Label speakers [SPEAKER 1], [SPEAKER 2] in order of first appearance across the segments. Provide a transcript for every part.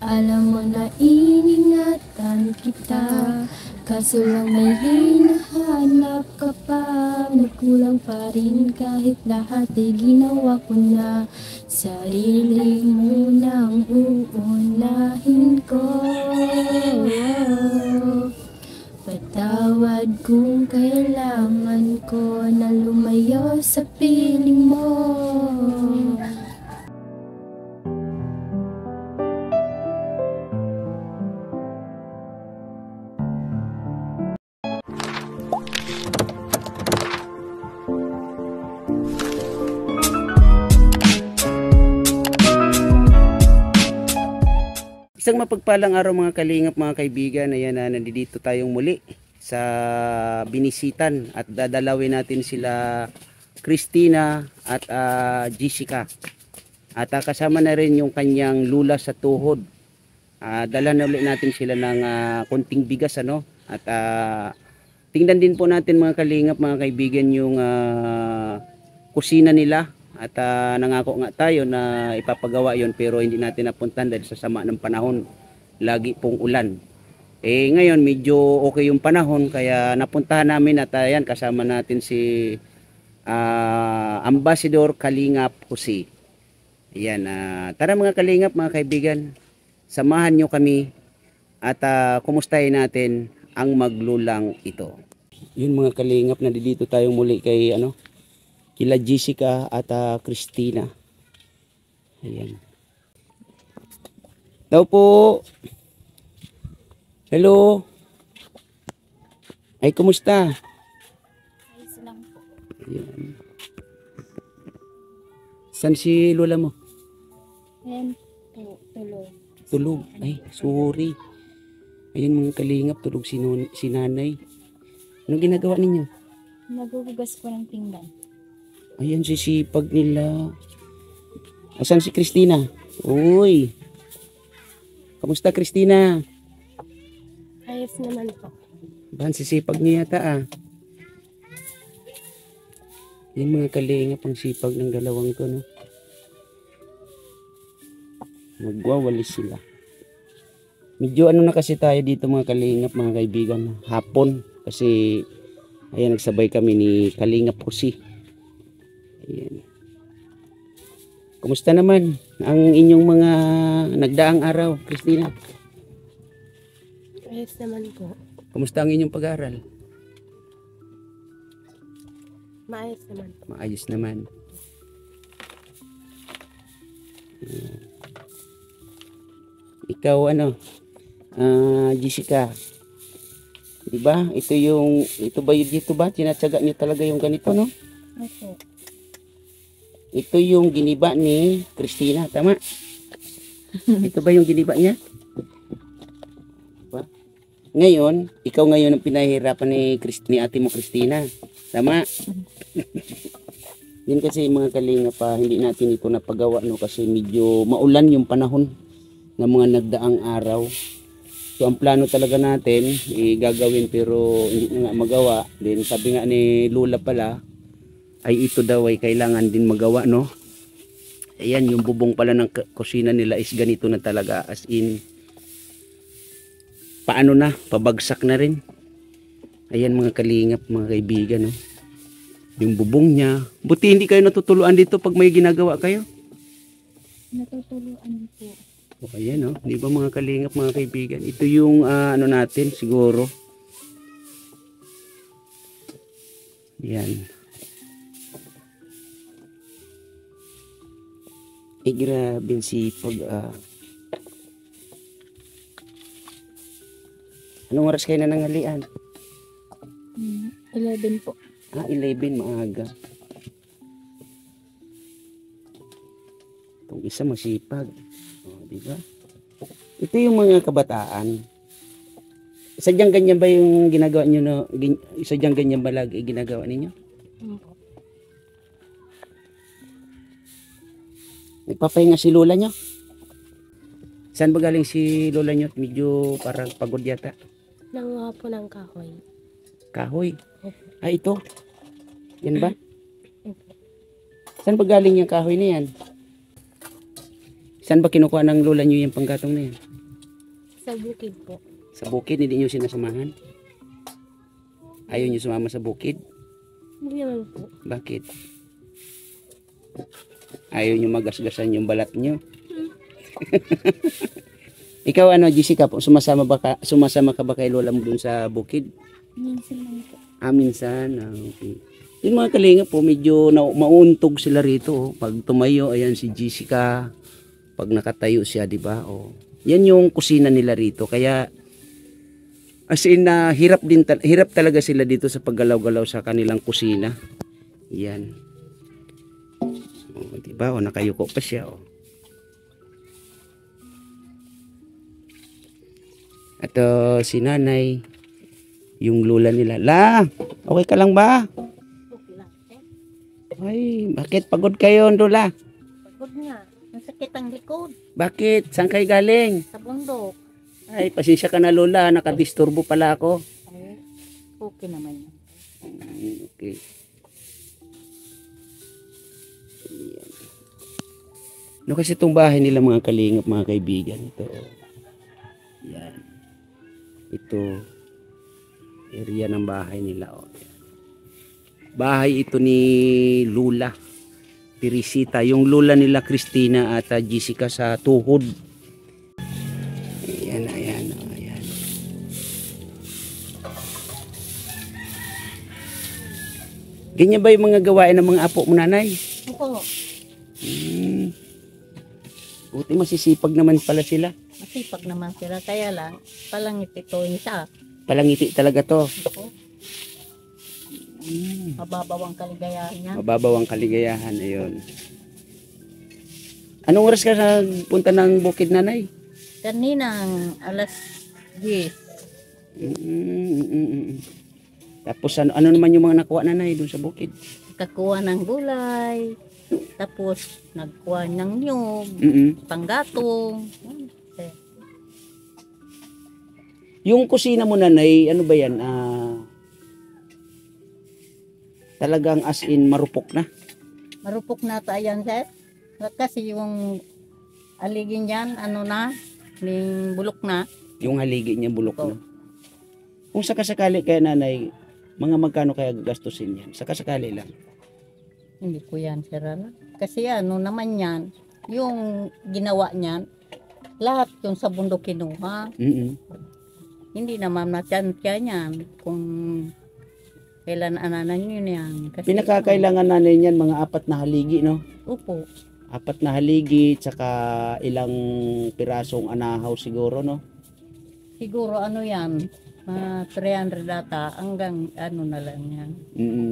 [SPEAKER 1] Alam mo na iningatan kita, kaso lang may hinahanap ka pa. Nagkulang pa rin kahit lahat ay ginawa ko na. Sarili mo nang uunahin ko. Patawad kung kailangan ko na lumayo sa piling mo.
[SPEAKER 2] Isang mapagpalang araw mga kalingap, mga kaibigan. Ayan na, nandito tayong muli sa binisitan at dadalawin natin sila Christina at Jessica. At kasama na rin yung kanyang lula sa tuhod. Dala na ulit natin sila ng konting bigas, ano? At tingnan din po natin mga kalingap, mga kaibigan, yung kusina nila. At nangako nga tayo na ipapagawa yon, pero hindi natin napuntahan dahil sa sama ng panahon. Lagi pong ulan. Ngayon medyo okay yung panahon, kaya napuntahan namin at ayan, kasama natin si Ambassador Kalingap Jose. Ayan, tara mga kalingap, mga kaibigan, samahan nyo kami at kumustahin natin ang maglulang ito. Yun mga kalingap, nandito tayo muli kay kila Jessica at Christina. Ayan. Daw po. Hello. Ay, kumusta?
[SPEAKER 1] Ayos lang po.
[SPEAKER 2] Ayan. Saan si lola mo?
[SPEAKER 1] Ayan po, tulog.
[SPEAKER 2] Tulog. Ay, sorry. Ayan mga kalingap, tulog si nanay. Anong ginagawa ninyo?
[SPEAKER 1] Nagugugas po ng pinggan.
[SPEAKER 2] Ayan, sisipag nila. Asan si Christina? Uy. Kamusta, Christina?
[SPEAKER 1] Ayos naman po.
[SPEAKER 2] Bahan sisipag niya yata Yan mga kalingap, ang sipag ng dalawang to, no? Nagwawalis sila. Medyo na kasi tayo dito mga kalingap, mga kaibigan. Hapon. Kasi ayan, nagsabay kami ni Kalingap Jose. Ayan. Kumusta naman ang inyong mga nagdaang araw, Christina?
[SPEAKER 1] Ayos naman po.
[SPEAKER 2] Kumusta ang inyong pag-aaral?
[SPEAKER 1] Maayos naman po.
[SPEAKER 2] Maayos naman. Ikaw Jessica, di ba? Ito ba tinatsaga niyo talaga yung ganito, no?
[SPEAKER 1] Okay.
[SPEAKER 2] Ito yung giniba ni Christina, tama? Ito ba yung giniba niya? Diba? Ngayon, ikaw ngayon ang pinahirapan ni ate mo Christina, tama? Yun kasi mga kalinga pa, hindi natin ito napagawa, no? Kasi medyo maulan yung panahon ng mga nagdaang araw. So ang plano talaga natin gagawin, pero hindi na nga magawa. Then sabi nga ni Lula pala, ay ito daw ay kailangan din magawa, no? Ayan, yung bubong pala ng kusina nila is ganito na talaga, as in paano na, pabagsak na rin. Ayan mga kalingap, mga kaibigan, no? Yung bubong niya. Buti hindi kayo natutuluan dito pag may ginagawa kayo.
[SPEAKER 1] Natutuluan po.
[SPEAKER 2] O ayan, no? Di ba mga kalingap, mga kaibigan? Ito yung natin siguro. Ayan. Grabe sipag. Anong oras kayo na nanghalian?
[SPEAKER 1] 11 po.
[SPEAKER 2] 11, maaga. Itong isa masipag. Di ba? Ito yung mga kabataan. Sadyang ganyan ba yung ginagawa nyo, no? Sadyang ganyan ba lagi ginagawa ninyo? Nagpapahinga si lola nyo? Saan ba galing si lola nyo? Medyo parang pagod yata.
[SPEAKER 1] Nanguha po ng kahoy.
[SPEAKER 2] Kahoy? Ay, ito. Yan ba? Saan ba galing yung kahoy na yan? Saan ba kinukuha ng lola nyo yung panggatong na yan?
[SPEAKER 1] Sa bukid po.
[SPEAKER 2] Sa bukid, hindi nyo sinasamahan? Ayaw nyo sumama sa bukid?
[SPEAKER 1] Hindi naman po.
[SPEAKER 2] Bakit? Ayaw nyo magasgasan yung balat nyo? Ikaw ano, Jessica, sumasama ka ba kay lola mo dun sa bukid?
[SPEAKER 1] Minsan lang po.
[SPEAKER 2] Minsan. Okay. Yung mga kalinga po, medyo mauuntog sila rito. Oh. Pag tumayo, ayan si Jessica. Pag nakatayo siya, di ba? Oh. Yan yung kusina nila rito. Kaya, as in, hirap talaga sila dito sa paggalaw-galaw sa kanilang kusina. Yan. Oh, di ba? Oh, nakayuko pa siya. Oh. At si nanay, yung lula nila. La, okay ka lang ba? Ay, bakit pagod kayo, Lola?
[SPEAKER 1] Pagod nga. Masakit ang likod.
[SPEAKER 2] Bakit? Saan kayo galing?
[SPEAKER 1] Sa bundok.
[SPEAKER 2] Ay, pasensya ka na, Lola. Nakadisturbo pala ako.
[SPEAKER 1] Ay, okay naman yan.
[SPEAKER 2] Okay. Ayan. No, kasi itong bahay nila mga kalingap, mga kaibigan. Ito. Yan. Ito. Area ng bahay nila. Oh. Bahay ito ni Lula Teresita. Yung lula nila Christina at Jessica sa tuhod. Ayan, ayan, ayan. Ganyan ba yung mga gawain ng mga apo mo, nanay?
[SPEAKER 1] Oo.
[SPEAKER 2] Buti masisipag naman pala sila.
[SPEAKER 1] Masipag naman sila. Kaya lang, palangit ito yung isa.
[SPEAKER 2] Palangiti talaga to.
[SPEAKER 1] Oo. Mababaw ang kaligayahan niya.
[SPEAKER 2] Mababaw ang kaligayahan. Ayun. Anong oras ka sa punta ng bukid, nanay?
[SPEAKER 1] Kaninang alas 10.
[SPEAKER 2] Tapos ano naman yung mga nakuha, nanay, doon sa bukid?
[SPEAKER 1] Kakuha ng gulay. Tapos nagkuha ng niyog. Panggatong.
[SPEAKER 2] Yung kusina mo, nanay, ano ba yan? Talagang as in marupok na?
[SPEAKER 1] Marupok na tayo yan, sir. Kasi yung aligin yan, ano na, ning bulok na.
[SPEAKER 2] Yung haligi niya bulok
[SPEAKER 1] Oo.
[SPEAKER 2] na. Kung sakasakali kaya, nanay, mga magkano kaya gastusin yan? Sakasakali lang.
[SPEAKER 1] Hindi ko yan, sir. Kasi ano naman yan, yung ginawa niyan, lahat yung sa bundok kinuha. Hindi naman natyansya niyan kung kailan ananan yun yan. Kasi,
[SPEAKER 2] Pinakakailangan, nanay, niyan mga 4 na haligi, no?
[SPEAKER 1] Upo.
[SPEAKER 2] 4 na haligi, tsaka ilang pirasong anahaw siguro, no?
[SPEAKER 1] Siguro ano yan, 300 data hanggang ano na lang yan.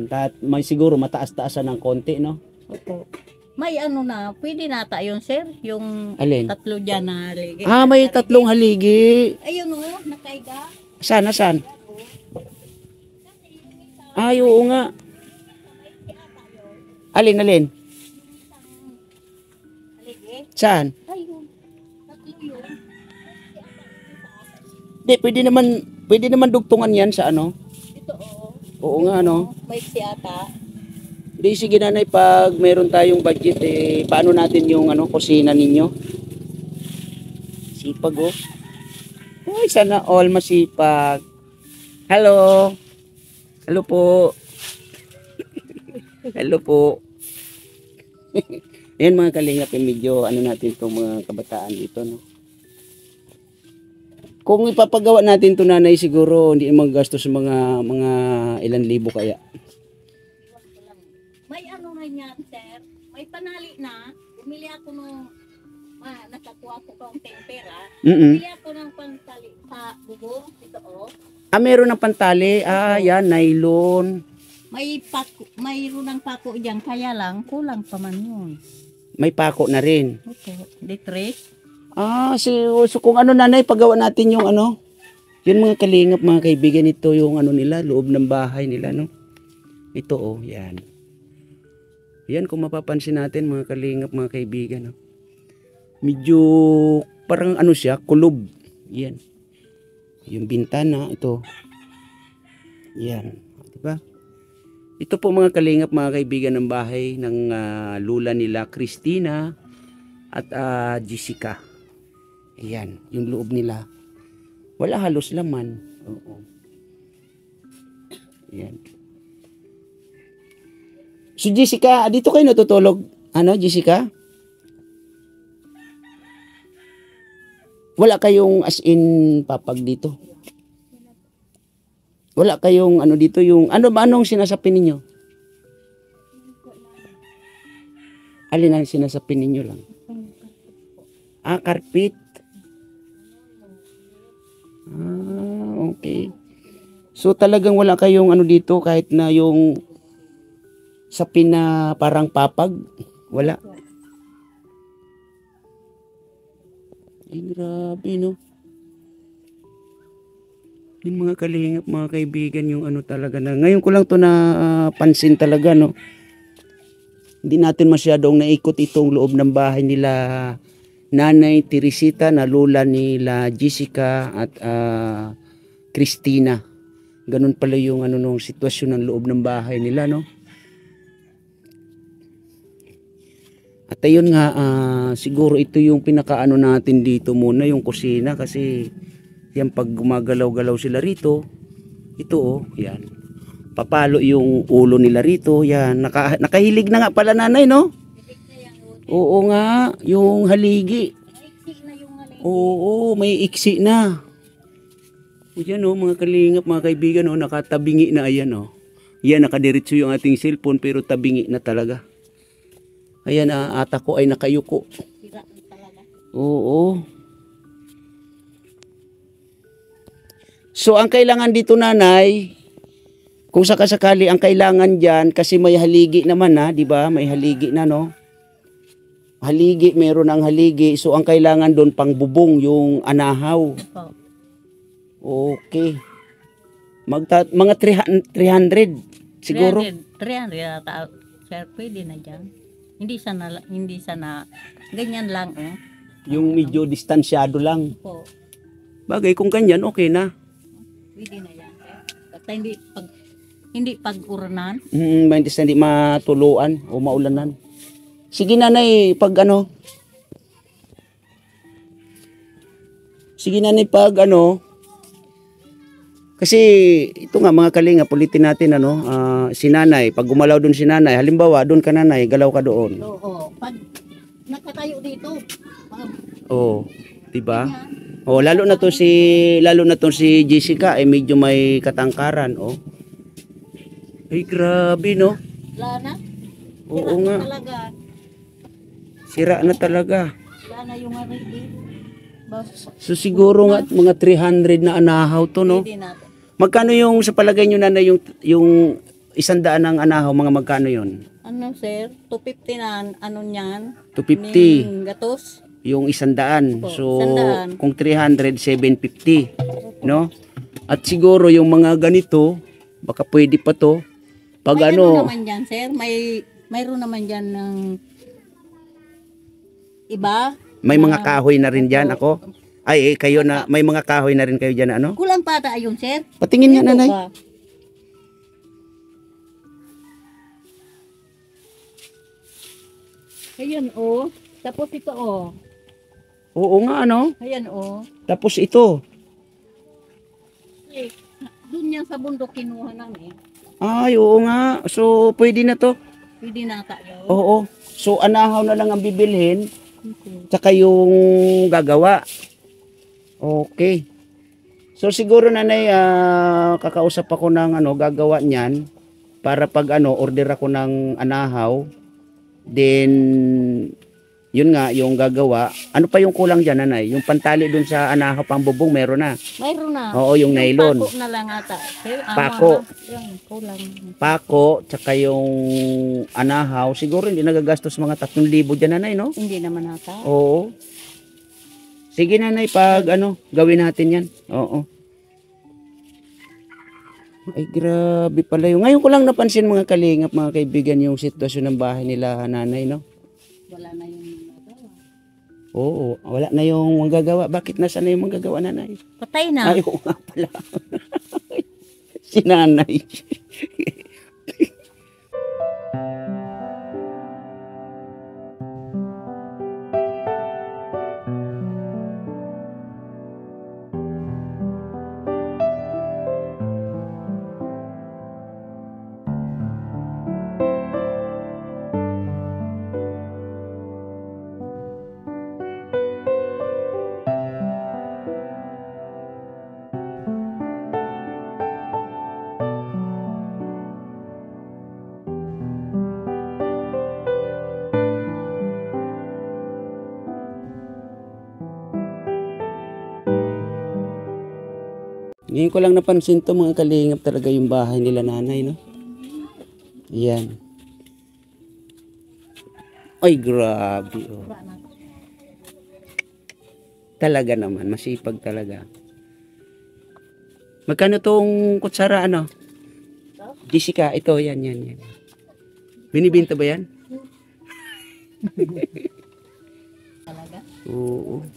[SPEAKER 2] Kahit may siguro mataas-taasan ng konti, no?
[SPEAKER 1] Opo. May ano na, pwede nata yun, sir. Yung
[SPEAKER 2] Alin?
[SPEAKER 1] 3 dyan na haligi.
[SPEAKER 2] May 3 haligi.
[SPEAKER 1] Ayun o, nakaiga.
[SPEAKER 2] Saan? Ay, oo nga. Alin?
[SPEAKER 1] Haligi.
[SPEAKER 2] Saan?
[SPEAKER 1] Ayun. 3 yun.
[SPEAKER 2] Di, pwede naman dugtungan yan sa ano?
[SPEAKER 1] Ito o.
[SPEAKER 2] Oo nga, no?
[SPEAKER 1] May ata.
[SPEAKER 2] Di, sige, nanay, pag meron tayong budget, paano natin yung kusina ninyo? Sipag, oh. Ay, sana all masipag. Hello. Hello po. Hello po. Ayan mga kalingap, medyo natin itong mga kabataan dito, no? Kung ipapagawa natin to, nanay, siguro hindi magagastos sa mga ilan libo kaya.
[SPEAKER 1] May ano na yan, sir. May panali na. Bumili ako nung nakakuha ko kong tempera. Bumili ako ng pantali sa bubong. Ito o.
[SPEAKER 2] Meron ng pantali. Yan, nylon.
[SPEAKER 1] Mayroon ng pako dyan. Kaya lang, kulang pa man yun.
[SPEAKER 2] May pako na rin.
[SPEAKER 1] Okay. Detres.
[SPEAKER 2] So kung nanay, paggawa natin yung yun mga kalingap, mga kaibigan, ito yung nila, loob ng bahay nila, no? Ito, oh, yan. Yan, kung mapapansin natin, mga kalingap, mga kaibigan, no? Medyo, parang siya, kulob. Yan. Yung bintana, ito. Yan. Diba? Ito po mga kalingap, mga kaibigan ng bahay ng lula nila, Christina at Jessica. Ayan, yung loob nila. Wala halos laman. Oo. Yan. So Jessica, dito kayo natutulog? Ano, Jessica? Wala kayong as in papag dito? Wala kayong ano dito yung ano ba anong sinasapi ninyo? Alin ang sinasapi ninyo lang? Ah, carpet. Ah, okay. So talagang wala kayong ano dito kahit na yung sapi na parang papag? Wala. Ay, grabe no. Yung mga kalingap, mga kaibigan, yung ano talaga na. Ngayon ko lang to na pansin talaga no. Hindi natin masyadong naikot itong loob ng bahay nila Nanay Teresita na lola nila Jessica at Christina. Ganun pala yung ano nung sitwasyon ng loob ng bahay nila no. At ayun nga siguro ito yung pinakaano natin dito muna yung kusina kasi yan pag gumagalaw-galaw sila rito ito oh yan papalo yung ulo nila rito yan nakahilig na nga pala nanay no. Oo nga yung haligi. Oo may iksi na. O yan oh mga kalingap mga kaibigan oh nakatabingi na ayan oh. Yan nakadiretso yung ating cellphone pero tabingi na talaga. Ayan, ata ko ay nakayuko. Oo. So, ang kailangan dito, nanay, kung sakasakali, ang kailangan dyan, kasi may haligi naman na, di ba? May haligi na, no? Haligi, meron ang haligi. So, ang kailangan doon, pang bubong, yung anahaw. Okay. Mga 300, siguro?
[SPEAKER 3] 300 yata. Sir, pwede na dyan. Hindi sana, ganyan lang, oh.
[SPEAKER 2] Yung medyo distansyado lang.
[SPEAKER 3] Po,
[SPEAKER 2] Bagay, kung ganyan, okay na.
[SPEAKER 3] pwede na yan, sir. Basta hindi pag-uranan.
[SPEAKER 2] Maintis na hindi matuluan o maulanan. Sige nanay, pag ano. Sige nanay, pag ano. Kasi ito nga mga kalinga, pulitin natin ano, si nanay, pag gumalaw doon si nanay, halimbawa doon ka nanay, galaw ka doon.
[SPEAKER 3] Oo, pag nakatayo dito,
[SPEAKER 2] Oo, di ba? Oh, lalo na to si Jessica ay medyo may katangkaran, oh. Ay grabe no.
[SPEAKER 3] wala na.
[SPEAKER 2] Oo
[SPEAKER 3] Sira
[SPEAKER 2] nga.
[SPEAKER 3] na talaga.
[SPEAKER 2] Sira na talaga.
[SPEAKER 3] Wala na yung arigi.
[SPEAKER 2] So siguro nga mga 300 na anahaw to no.
[SPEAKER 3] Pwede na.
[SPEAKER 2] Magkano yung sa palagay nyo na yung 100 ng anahaw, mga magkano yon?
[SPEAKER 3] Ano, sir? 250 na, ano niyan?
[SPEAKER 2] 250
[SPEAKER 3] Ning gatos.
[SPEAKER 2] yung 100.
[SPEAKER 3] Opo,
[SPEAKER 2] So
[SPEAKER 3] 100.
[SPEAKER 2] kung 300, 750, no? At siguro yung mga ganito, baka pwede pa to. Pag
[SPEAKER 3] May
[SPEAKER 2] ano,
[SPEAKER 3] naman dyan, sir. Mayroon naman dyan ng iba.
[SPEAKER 2] may mga kahoy na rin diyan
[SPEAKER 3] Opo.
[SPEAKER 2] ako. Ay, kayo na may mga kahoy na rin kayo diyan ano?
[SPEAKER 3] Kulang pata ayun, sir.
[SPEAKER 2] Patingin nga
[SPEAKER 3] Ito
[SPEAKER 2] nanay.
[SPEAKER 3] ba? Ayan, oh. Tapos ito, oh.
[SPEAKER 2] Oo nga ano.
[SPEAKER 3] Ayan, oh.
[SPEAKER 2] Tapos ito.
[SPEAKER 3] Eh, doon yan sa bundok kinuha namin.
[SPEAKER 2] Ay, oo nga. So pwede na to.
[SPEAKER 3] Pwede na tayo.
[SPEAKER 2] Oo. So anahaw na lang ang bibilhin,
[SPEAKER 3] Okay.
[SPEAKER 2] tsaka yung gagawa. Okay. So siguro nanay, kakausap ako ng ano, gagawa niyan para pag ano, order ako ng anahaw. Then yun nga, yung gagawa. Ano pa yung kulang diyan, nanay? Yung pantali dun sa anahaw pang bubong meron na.
[SPEAKER 3] Mayroon na.
[SPEAKER 2] Oo, yung nylon.
[SPEAKER 3] Pako na lang ata. Sir,
[SPEAKER 2] Pako.
[SPEAKER 3] Yan, kulang.
[SPEAKER 2] Pako, tsaka yung anahaw, siguro hindi nagagastos mga 3,000 diyan, nanay, no?
[SPEAKER 3] Hindi naman ata.
[SPEAKER 2] Oo. Sige nanay, pag ano, gawin natin yan. Oo. Ay grabe pala yung. Ngayon ko lang napansin mga kalingap, mga kaibigan, yung sitwasyon ng bahay nila nanay, no?
[SPEAKER 3] Wala na yung nagawa.
[SPEAKER 2] Oo, wala na yung manggagawa. Bakit nasa na yung manggagawa nanay?
[SPEAKER 3] Patay na.
[SPEAKER 2] Ay, oo nga pala. Si nanay. Ngayon ko lang napansin to mga kalingap talaga yung bahay nila nanay, no? Yan. Ay, grabe, oh. Talaga naman, masipag talaga. Magkano tong kutsara, ano? Jessica, ito, yan. Binibinta ba yan?
[SPEAKER 3] Talaga.
[SPEAKER 2] Oo.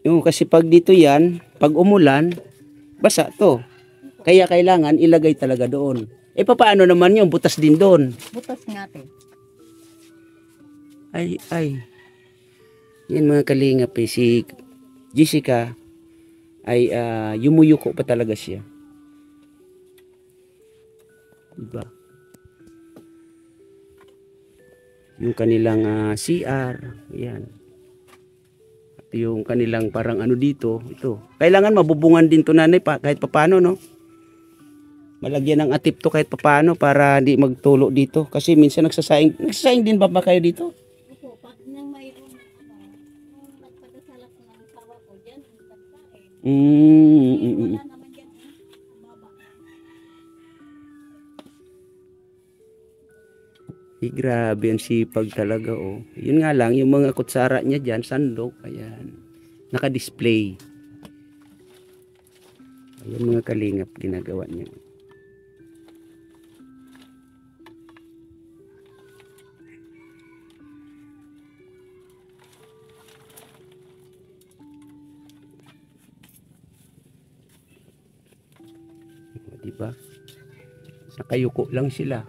[SPEAKER 2] Yung kasi pag dito yan, pag umulan, basa to. Kaya kailangan ilagay talaga doon. Eh paano naman yun? Butas din doon.
[SPEAKER 3] Butas nga te.
[SPEAKER 2] Ay. Yan mga kalingap eh. Si Jessica ay yumuyuko pa talaga siya. Diba? Yung kanilang CR. Yan. At yung kanilang parang ano dito. Ito. Kailangan mabubungan din to nanay pa, kahit papano, no? Malagyan ng atip to kahit papano para hindi magtulo dito. Kasi minsan nagsasaing din ba kayo dito?
[SPEAKER 3] Opo, pag nang mayroon nung nagpadasal ako ng asawa ko dyan, nagsasain. Wala naman dyan, baba.
[SPEAKER 2] Grabe ang sipag talaga, oh. Yun nga lang, yung mga kutsara niya dyan, sandok, ayan. Naka-display. Ayan mga kalingap, ginagawa niya. Diba? Nakayuko lang sila.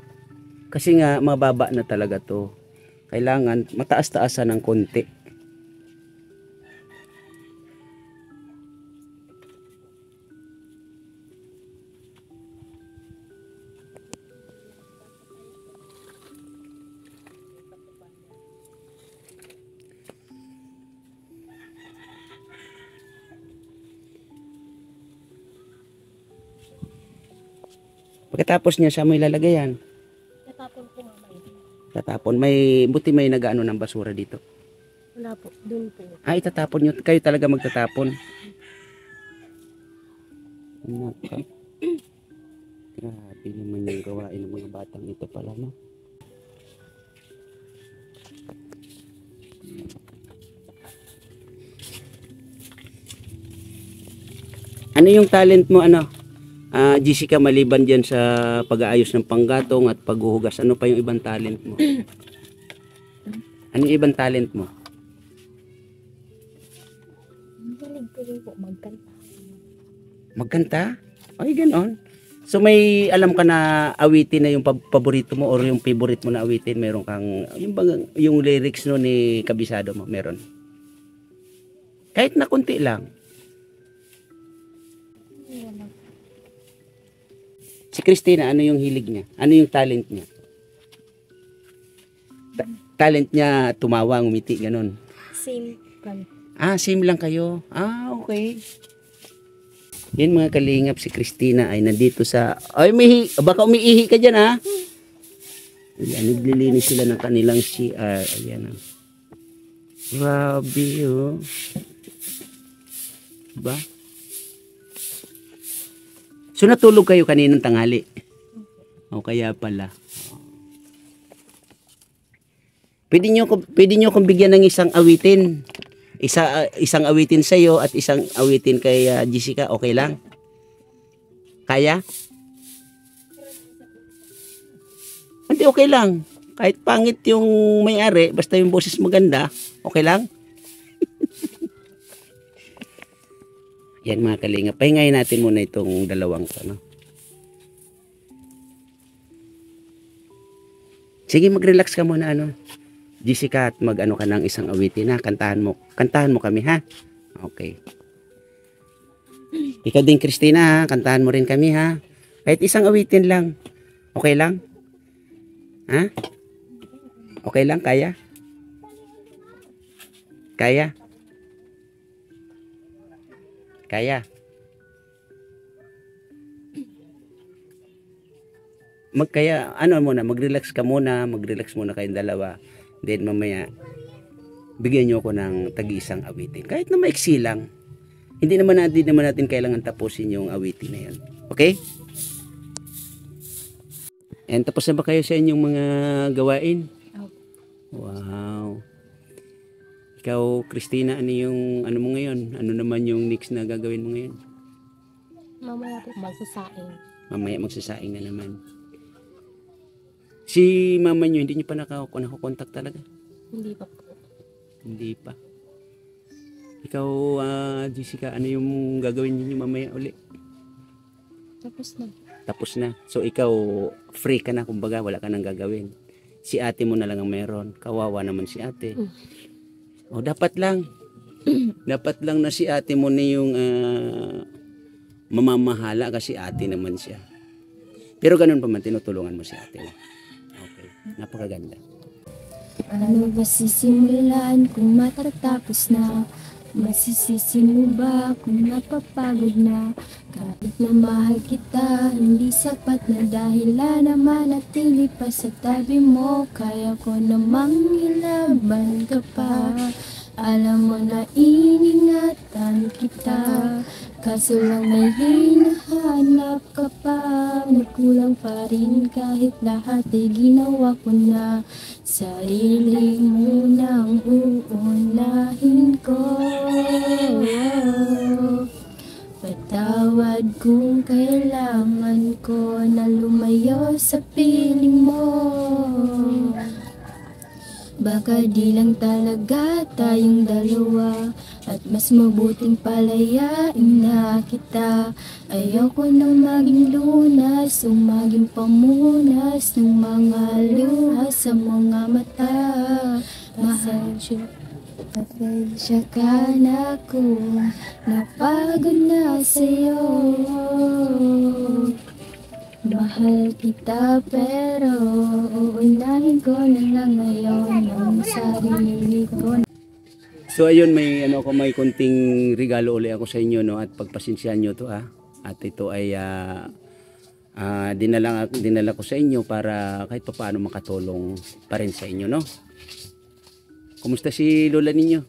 [SPEAKER 2] Kasi nga mababa na talaga to. Kailangan mataas-taasan ng konti. Pagkatapos niya siya may ilalagay yan.
[SPEAKER 1] Natapon po mamaya.
[SPEAKER 2] Tatapon. Buti may nagaano ng basura dito.
[SPEAKER 1] Wala po, dun po.
[SPEAKER 2] Ay, tatapon nyo. Kayo talaga magtatapon. Naka. Grabe naman yung gawain ng mga batang ito pala, no? Ano yung talent mo, ano? Jessica, maliban dyan sa pag-aayos ng panggatong at paghuhugas, ano pa yung ibang talent mo? Ano yung ibang talent mo?
[SPEAKER 1] Mahilig ko rin po magkanta.
[SPEAKER 2] Magkanta? Ay, ganon. So may alam ka na awitin na yung paborito mo or yung favorite mo na awitin, meron kang yung lyrics no ni kabisado mo, meron. Kahit na kunti lang. Si Christina, ano yung hilig niya? Ano yung talent niya? Talent niya tumawa, ngumiti, ganon.
[SPEAKER 1] Same kan.
[SPEAKER 2] Same lang kayo. Okay. Yan mga kalingap, si Christina ay nandito sa... Ay, baka umiihi ka dyan, ha? Ayan, naglilinis sila ng kanilang CR. Ayan, grabe, oh. Diba? So, natulog kayo kaninang tanghali? O, kaya pala. Pwede nyo kong bigyan ng isang awitin. Isang awitin sa iyo at isang awitin kay Jessica, okay lang? Kaya? Hindi, okay lang. Kahit pangit yung may-ari, basta yung boses maganda, okay lang? Yan mga kalinga. Pahingayin natin muna itong dalawang to, no? Sige, mag-relax ka muna, ano? Jessica, at mag-ano ka ng isang awitin, ha? Kantahan mo kami, ha? Okay. Ikaw din, Christina, ha? Kantahan mo rin kami, ha? Kahit isang awitin lang. Okay lang? Ha? Okay lang? Kaya? Kaya? Kaya? Ano muna, mag-relax muna kayong dalawa. Then mamaya, bigyan niyo ako ng tag-isang awitin. Kahit na maiksi lang. Hindi naman natin kailangan tapusin yung awitin na yun. Okay? And tapos na ba kayo sa inyong mga gawain? Wow. Ikaw, Christina, ano mo ngayon? Ano naman yung next na gagawin mo ngayon?
[SPEAKER 1] Mamaya po magsasaing.
[SPEAKER 2] Mamaya magsasaing na naman. Si mama nyo, hindi nyo pa nakakontak talaga?
[SPEAKER 1] Hindi pa po.
[SPEAKER 2] Hindi pa. Ikaw, Jessica, ano yung gagawin niyo mamaya uli?
[SPEAKER 1] Tapos na.
[SPEAKER 2] Tapos na. So ikaw, free ka na, kumbaga, wala ka nang gagawin. Si ate mo na lang ang meron. Kawawa naman si ate. O, dapat lang. Dapat lang na si ate mo na yung mamamahala kasi ate naman siya. Pero ganun pa man, tinutulungan mo si ate mo. Okay. Napakaganda.
[SPEAKER 1] Ano ba sisimulan kung matatapos na? Masisisi mo ba kung napapagod na? Kahit na mahal kita, hindi sapat na dahilan na manatili pa sa tabi mo. Kaya ko namang ilaban ka pa. Alam mo na iningatan kita, kaso lang may hinahanap ka pa. Nagkulang pa rin kahit lahat ay ginawa ko na. Sarili mo nang uunahin ko. Patawad kung kailangan ko na lumayo sa piling mo. Baka di lang talaga tayong dalawa, at mas mabuting palayain na kita. Ayoko nang maging lunas o maging pamunas ng mga luha sa mga mata. Pasensya ka na kung napagod na sa'yo. Mahal kita pero uunahin ko na lang ngayon ang sarili ko.
[SPEAKER 2] So ayun, may konting regalo uli ako sa inyo, no, at pagpasensyahan niyo to, at ito ay dinala ko sa inyo para kahit paano makatulong pa rin sa inyo, no. Kumusta si lola ninyo?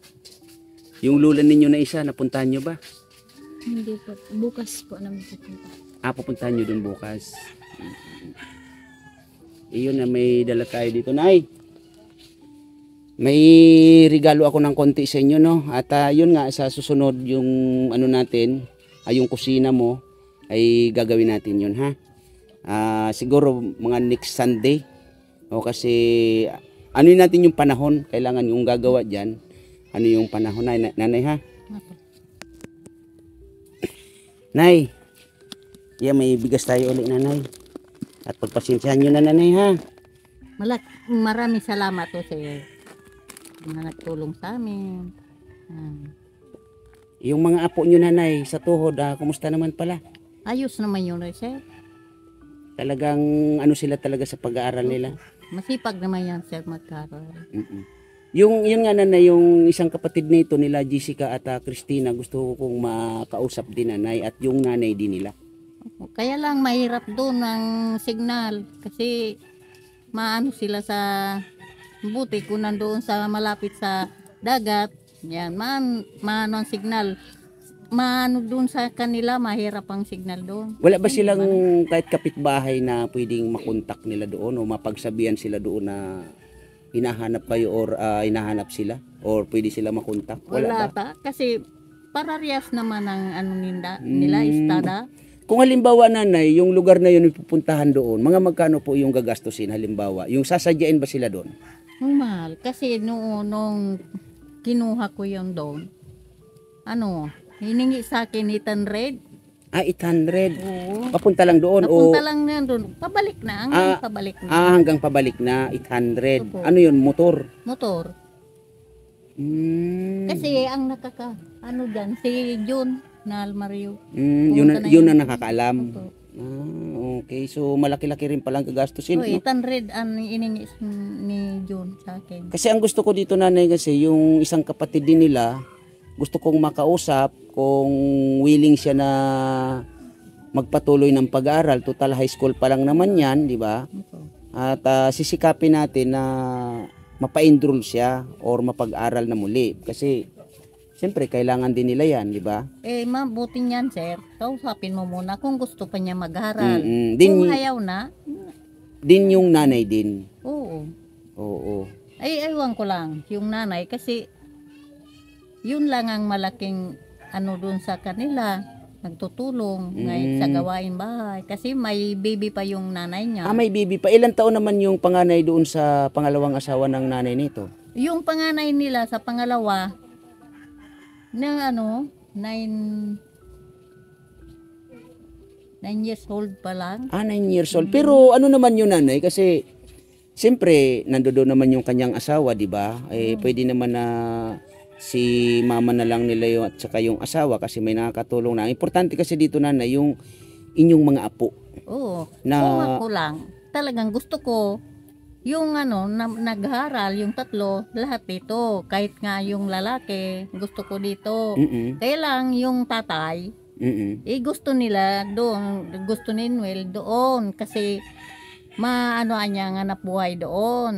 [SPEAKER 2] Yung lola ninyo na isa, napuntahan niyo ba?
[SPEAKER 1] Hindi po, bukas po namin pupunta.
[SPEAKER 2] Pupuntahan nyo dun bukas. Iyon na, may dala tayo dito, Nay. May regalo ako ng konti sa inyo, no? At yun nga, sa susunod yung natin, yung kusina mo, ay gagawin natin yun, ha? Siguro mga next Sunday. O kasi, ano natin yung panahon, kailangan yung gagawa dyan. Ano yung panahon, nanay, ha? Nay, may bigas tayo ulit, nanay. At pagpasensyahan nyo na, nanay, ha?
[SPEAKER 3] Maraming salamat po sa iyo na nagtulong sa amin.
[SPEAKER 2] Yung mga apo nyo, nanay, sa tuhod, kumusta naman pala?
[SPEAKER 3] Ayos naman yun, sir.
[SPEAKER 2] Talagang sila talaga sa pag-aaral nila?
[SPEAKER 3] Masipag naman yan, sir, magkaroon.
[SPEAKER 2] Yun nga, nanay, yung isang kapatid nito nila, Jessica at Christina, gusto ko kong makausap din, nanay, at yung nanay din nila.
[SPEAKER 3] Kaya lang mahirap doon ang signal kasi maano sila sa buti kung nandoon sa malapit sa dagat, yan, maano ang signal. Maano doon sa kanila, mahirap ang signal doon.
[SPEAKER 2] Wala ba silang kahit kapitbahay na pwedeng makontak nila doon o mapagsabihan sila doon na hinahanap kayo or hinahanap sila or pwede sila makontak?
[SPEAKER 3] Wala
[SPEAKER 2] ba?
[SPEAKER 3] Kasi parehas naman ang nila istada.
[SPEAKER 2] Kung halimbawa, nanay, yung lugar na yun pupuntahan doon, mga magkano po yung gagastusin halimbawa? Yung sasadyain ba sila doon?
[SPEAKER 3] Mahal. Kasi nung kinuha ko yung doon, hiningi sa akin 800.
[SPEAKER 2] 800?
[SPEAKER 3] Oo.
[SPEAKER 2] Papunta lang doon?
[SPEAKER 3] Papunta lang na doon. Pabalik na. Hanggang pabalik na.
[SPEAKER 2] Hanggang pabalik na, 800.
[SPEAKER 3] Opo.
[SPEAKER 2] Ano yun, motor?
[SPEAKER 3] Motor. Kasi ang dyan, si June na Almario.
[SPEAKER 2] Yun na nakakaalam.
[SPEAKER 3] Opo.
[SPEAKER 2] Okay, so malaki-laki rin palang gagastusin.
[SPEAKER 3] 800 ang iningi ni June sa akin.
[SPEAKER 2] Kasi ang gusto ko dito, nanay, kasi yung isang kapatid din nila, gusto kong makausap kung willing siya na magpatuloy ng pag-aaral. Total high school pa lang naman yan, di ba?
[SPEAKER 3] Opo.
[SPEAKER 2] At sisikapin natin na mapa-enroll siya or mapag-aral na muli. Kasi siyempre kailangan din nila yan, di ba?
[SPEAKER 3] Mabuti niyan, sir. Kausapin mo muna kung gusto pa niya mag-aral.
[SPEAKER 2] Din,
[SPEAKER 3] Kung ayaw na,
[SPEAKER 2] din yung nanay din.
[SPEAKER 3] oo.
[SPEAKER 2] Oo.
[SPEAKER 3] Ewan ko lang, yung nanay, kasi yun lang ang malaking ano dun sa kanila, nagtutulong ngayon sa gawain bahay. Kasi may baby pa yung nanay niya.
[SPEAKER 2] May baby pa. Ilang taon naman yung panganay doon sa pangalawang asawa ng nanay nito?
[SPEAKER 3] Yung panganay nila sa pangalawa, ng 9 years old pa lang.
[SPEAKER 2] 9 years old. Pero ano naman yun, nanay? Kasi siyempre, nandoon naman yung kanyang asawa, di ba? Pwede naman na si mama na lang nila yung at saka yung asawa kasi may nakakatulong na. Importante kasi dito, nanay, yung inyong mga apo.
[SPEAKER 3] Oo.
[SPEAKER 2] Na,
[SPEAKER 3] Kung ako lang, talagang gusto ko yung nag-aaral, yung tatlo, lahat dito. Kahit nga yung lalaki, gusto ko dito. Kaya lang yung tatay, gusto nila doon, gusto ni Noel doon kasi niya ang hanap buhay doon.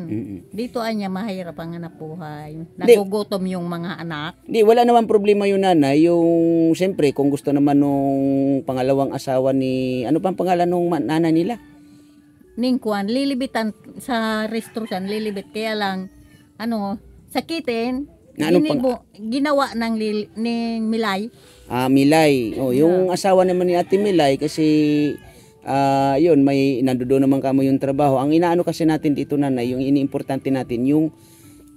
[SPEAKER 3] Dito niya mahirap ang hanap buhay. Nagugutom yung mga anak.
[SPEAKER 2] Di, wala naman problema yun, nanay. Yung, siyempre, kung gusto naman nung pangalawang asawa ni, ano pang pangalan nung nanay nila?
[SPEAKER 3] Ningkuan, lilibitan sa restaurant, lilibit. Kaya lang, sakitin, ginawa ng Milay.
[SPEAKER 2] Milay. Yung asawa naman ni Ate Milay kasi yun, may nandoon naman kamo yung trabaho. Ang inaano kasi natin dito, nanay, yung iniimportante natin yung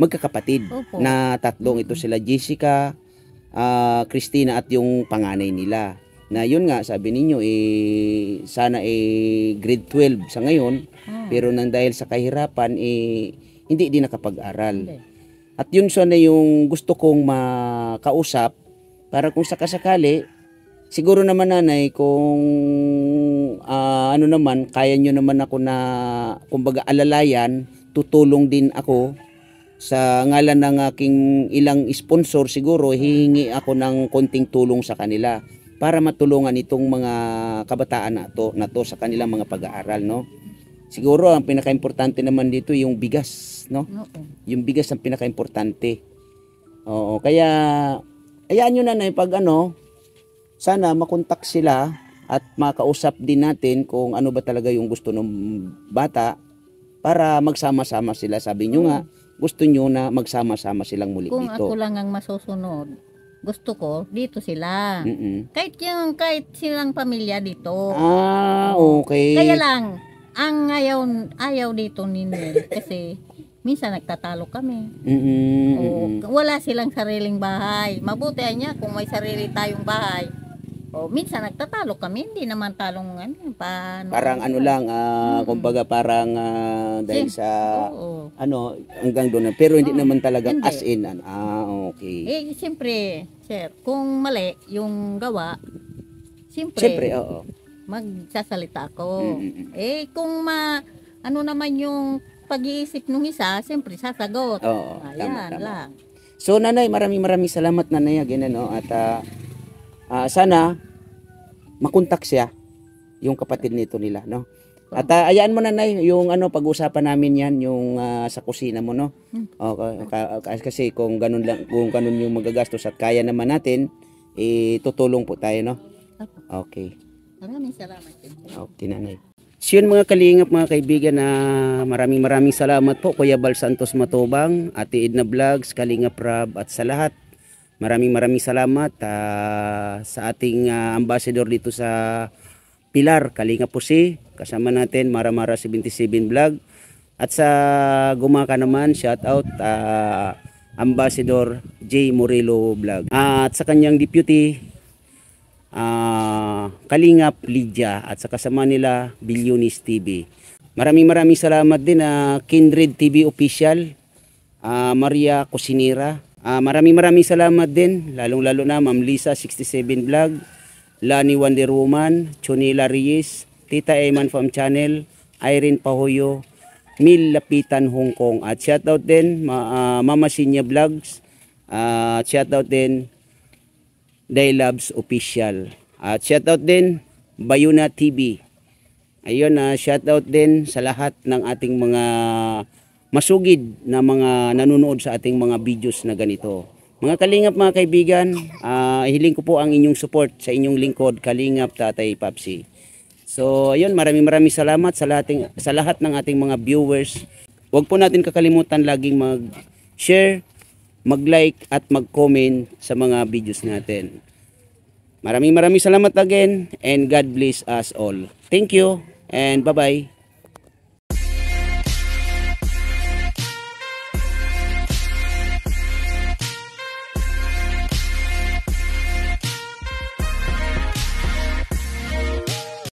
[SPEAKER 2] magkakapatid. Opo. Na tatlong ito sila, Jessica, Christina at yung panganay nila. Na yun nga, sabi ninyo, sana grade 12 sa ngayon, pero nang dahil sa kahirapan, hindi din nakapag-aral. At yun sana yung gusto kong makausap, para kung sakasakali, siguro naman, nanay, kung kaya nyo naman ako na, kumbaga, alalayan, tutulong din ako sa ngalan ng aking ilang sponsor, siguro hihingi ako ng konting tulong sa kanila para matulungan itong mga kabataan na to sa kanilang mga pag-aaral, no? Siguro ang pinakaimportante naman dito yung bigas, no? Yung bigas ang pinakaimportante. Oo, kaya hayaan nyo, nanay, pag sana makontak sila at makausap din natin kung ano ba talaga yung gusto ng bata para magsama-sama sila. Sabi nyo nga, gusto nyo na magsama-sama silang muli
[SPEAKER 3] kung
[SPEAKER 2] dito.
[SPEAKER 3] Kung ako lang ang masusunod, gusto ko dito sila. Kahit silang pamilya dito.
[SPEAKER 2] Okay.
[SPEAKER 3] Kaya lang, ang ayaw dito ni Nel kasi minsan nagtatalo kami. Wala silang sariling bahay. Mabuti niya kung may sarili tayong bahay. Minsan nagtatalo kami, hindi naman talong paano.
[SPEAKER 2] Parang kumbaga parang dahil sa hanggang doon. Pero hindi naman talagang
[SPEAKER 3] hindi.
[SPEAKER 2] as in. Okay.
[SPEAKER 3] Siyempre, sir, kung mali yung gawa, siyempre,
[SPEAKER 2] oo.
[SPEAKER 3] Magsasalita ako. Kung naman yung pag-iisip nung isa, siyempre sasagot.
[SPEAKER 2] Tama.
[SPEAKER 3] Lang.
[SPEAKER 2] So, nanay, maraming salamat, nanay, again, at sana makontak siya yung kapatid nito nila, no? At ayaan mo, nanay, yung pag-usapan namin yan yung sa kusina mo, no? Kasi kung ganun yung magagastos at kaya naman natin, tutulong po tayo, no? Okay.
[SPEAKER 3] Maraming salamat.
[SPEAKER 2] Okay, nanay. So yun, mga kalingap, mga kaibigan, na maraming salamat po, Kuya Bal Santos Matubang, Ate Edna Vlogs, Kalingap Rab, at sa lahat. Maraming salamat sa ating ambassador dito sa Pilar, Kalingap Pusi, kasama natin Maramara 77 Vlog, at sa Gumaka naman, shout out Ambassador J. Morelo Vlog, at sa kanyang deputy Kalingap Lydia, at sa kasama nila Billionis TV. Maraming salamat din Kindred TV Official, Maria Cosinera. Maraming salamat din, lalong-lalo na Ma'am Lisa 67 Vlog, Lani Wonder Woman, Chonila Reyes, Tita Eman Farm Channel, Irene Pahoyo, Mil Lapitan Hong Kong, at shoutout din Mama Sinya Vlogs, at shoutout din Day Loves Official, at shoutout din Bayuna TV. Ayun, shoutout din sa lahat ng ating mga masugid na mga nanonood sa ating mga videos na ganito. Mga kalingap, mga kaibigan, hiling ko po ang inyong support sa inyong lingkod, Kalingap Tatay Papsi. So, ayun, maraming salamat sa lahat ng ating mga viewers. Huwag po natin kakalimutan laging mag-share, mag-like at mag-comment sa mga videos natin. Maraming salamat again, and God bless us all. Thank you and bye-bye.